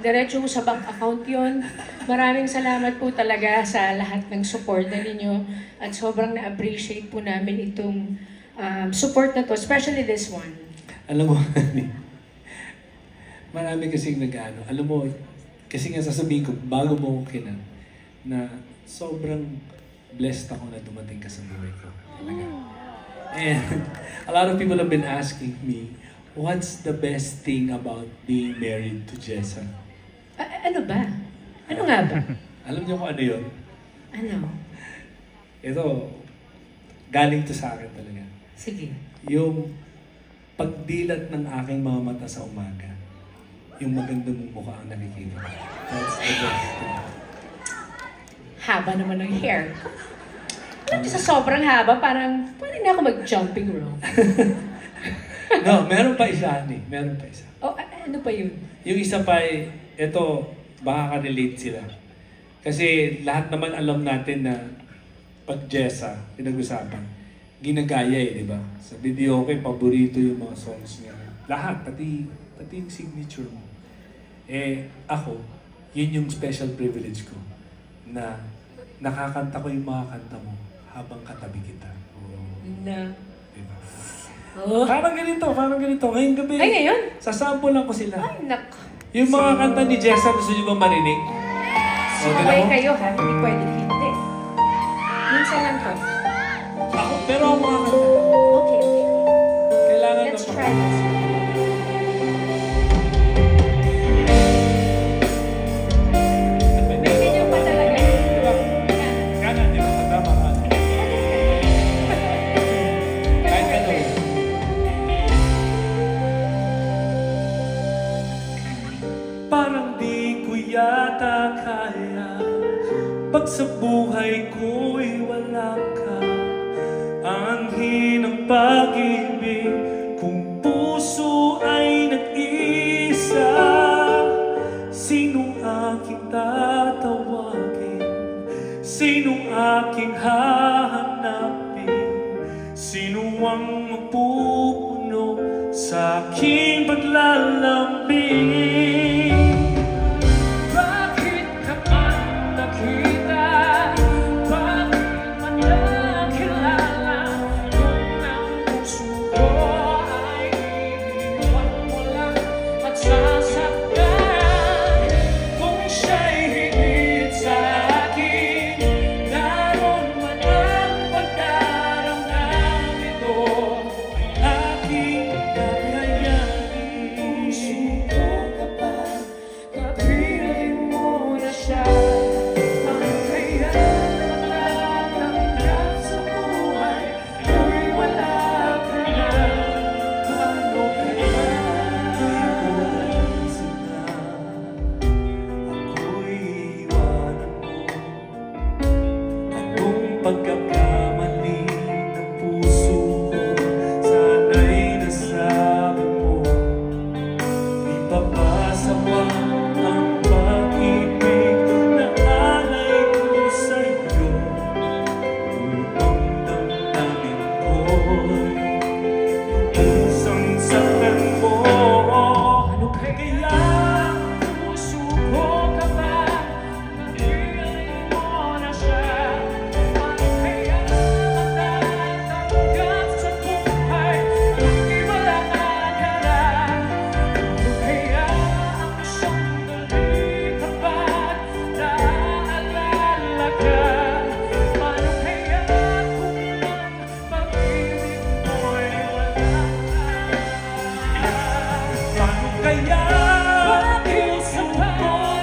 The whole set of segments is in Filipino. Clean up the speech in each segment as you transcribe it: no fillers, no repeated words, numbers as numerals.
diretso sa bank account yun. Maraming salamat po talaga sa lahat ng support na ninyo at sobrang na-appreciate po namin itong support na to, especially this one. Alam mo, marami kasing nag-ano. Alam mo, kasi nga sasabihin ko, bago mo ko na sobrang blessed ako na dumating ka sa buhay ko. Talaga. And a lot of people have been asking me, what's the best thing about being married to Jessa? Ano ba? Ano nga ba? Alam niyo kung ano yun? Ano? Ito, galing to sa akin talaga. Sige. Yung pagdilat ng aking mga mata sa umaga, yung maganda mong mukha ang nakikita. That's the best thing. Haba naman ng hair. Sa sobrang haba, parang pwede na ako mag-jumping rope. No, meron pa isa, Ani. Meron pa isa. Oh, ano pa yun? Yung isa pa, ito, baka ka-relate sila. Kasi lahat naman alam natin na pag Jessa, pinag-usapan, ginagaya di ba? Sa video ko, paborito yung mga songs niya. Lahat, pati yung signature mo. Ako, yun yung special privilege ko na nakakanta ko yung mga kanta mo habang katabi kita. Na. Diba? Oh. Parang ganito. Ngayong gabi. Ay, ngayon? Sasample lang ko sila. Ay, nak. Yung mga kanta ni Jessa, gusto nyo ba marinig? Sabay kayo ha, hindi pwede hindi. Minsan lang to. Pero ang mga kanta. Okay. Kailangan Let's try this. Ganyan pa talaga. Kanan, di ba? Tama ka. Kahit ano. Parang di ko yata kaya pag sa buhay ko'y wala ka. Anhin ang pag-ibig kung puso ay nag-isa. Sinong aking tatawagin? Sinong aking hahanapin? Sino ang magpupuno sa aking paglalambing? Bakit ka man nakita? Bakit man nakilala? Kung ang puso ko ay iiwan mo lang at sasaktan. Kung siya'y higit sa akin, naroon man ang pagdaramdam nito ay aking kakayanin. Puso ko kapag kapiling mo na siya, ang kaya matatanggap sa buhay ko'y wala ka na. Ano kaya iwanan sila? Ako'y iwanan mo. Anong pagkakamali ng puso ko? Sana'y nasabi mo. Di pa ba sawa ang pag-ibig na alay ko sa'yo? Upang damdamin ko'y isang saktan mo. Ano kaya ang puso ko kapag napiling mo na siya? Ano kaya matatanggap sa buhay kung di wala ka na? Ano kaya ang sandali kapag naaalala ka? Ano kaya kung ang pag-ibig mo'y wala ka? Paano kaya ang puso ko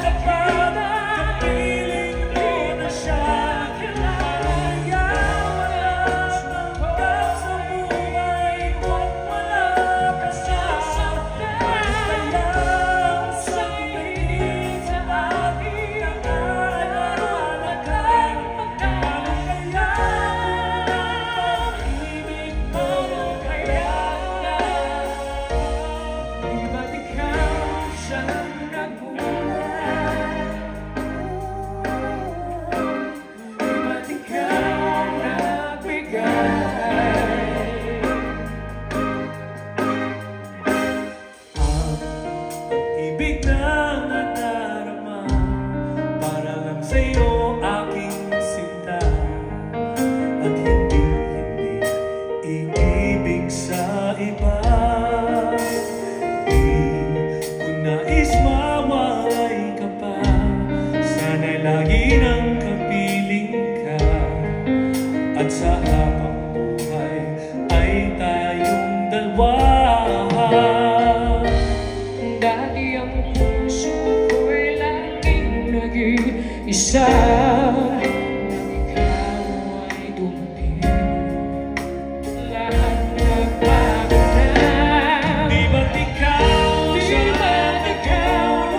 kapag kapiling mo na siya? Ano kaya walang tanggap sa buhay kung wala ka siya? Ano kaya ang sandali sa akin ang naalala ka? Ano kaya ang pag-ibig mo kaya na? Di ba't ikaw siyang nagbunga? Di ba't ikaw nagbigay? Ang ibig na Dati ang puso ko'y laging nag-iisa nang ikaw ay dumating. Lahat nagbago na. Di ba't ikaw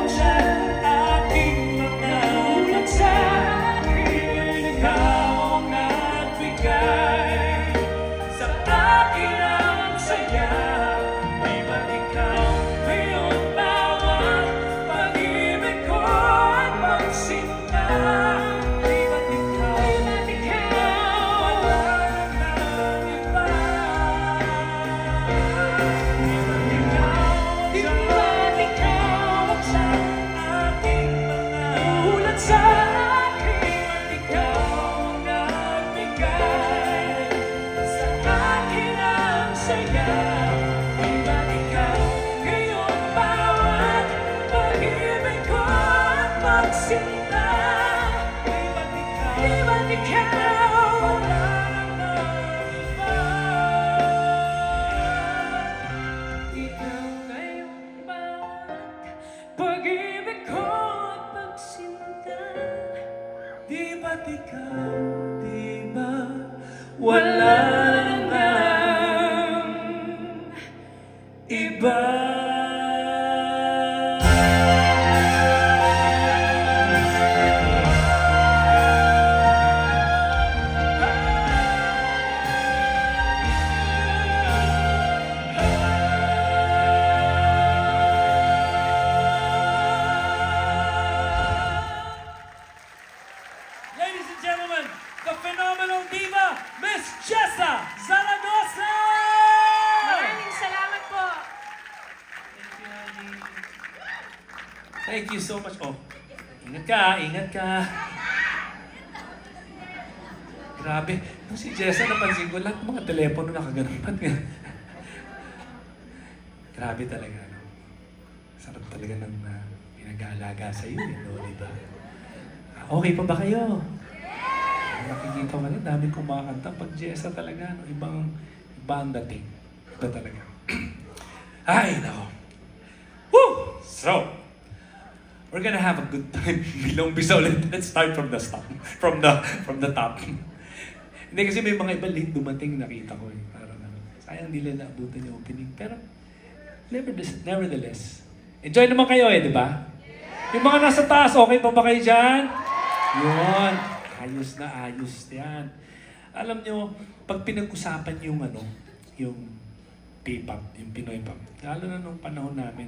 sa aking mga Tulad sa akin, ikaw ang nagbigay sa akin ang saya. Di ba't ikaw ngayon bawat pag-ibig ko at magsinta? Di ba't ikaw wala nang iba? Di ba't ikaw sa aking mga tulad sa akin, ikaw ang nagbigay sa akin ang saya. Di ba't ikaw ngayon bawat pag-ibig ko at magsinta? Di ba't ikaw wala nang iba? ikaw ngayon bawat pag-ibig ko at pagsinta. Di ba't ikaw, di ba wala nang iba? Ladies and gentlemen, the phenomenal diva, Miss Jessa Zaragoza! Maraming salamat po. Thank you so much. Oh, ingat ka, ingat ka. Grabe. Nung si Jessa, napansin ko, lahat ng mga telepono nakaganupan nga. Grabe talaga, no? Sarap talaga ng pinag-aalaga sa iyo, no? Diba? Okay pa ba kayo? Nakikita ko rin, dami kumakanta. Pag Jessa talaga, no? Iba ang dating. Iba talaga. Ay, nako. Woo! So, we're gonna have a good time. Bilong bisa ulit. Let's start from the stop. From the top. Hindi kasi may mga iba late dumating, nakita ko eh. Parang sayang nila naabutan yung opening. Pero, nevertheless, enjoy naman kayo eh, di ba? Yung mga nasa taas, okay pa ba kayo dyan? Yun. Ayos na ayos yan. Alam nyo, pag pinag-usapan yung yung P-pop, yung Pinoy pop, lalo na nung panahon namin,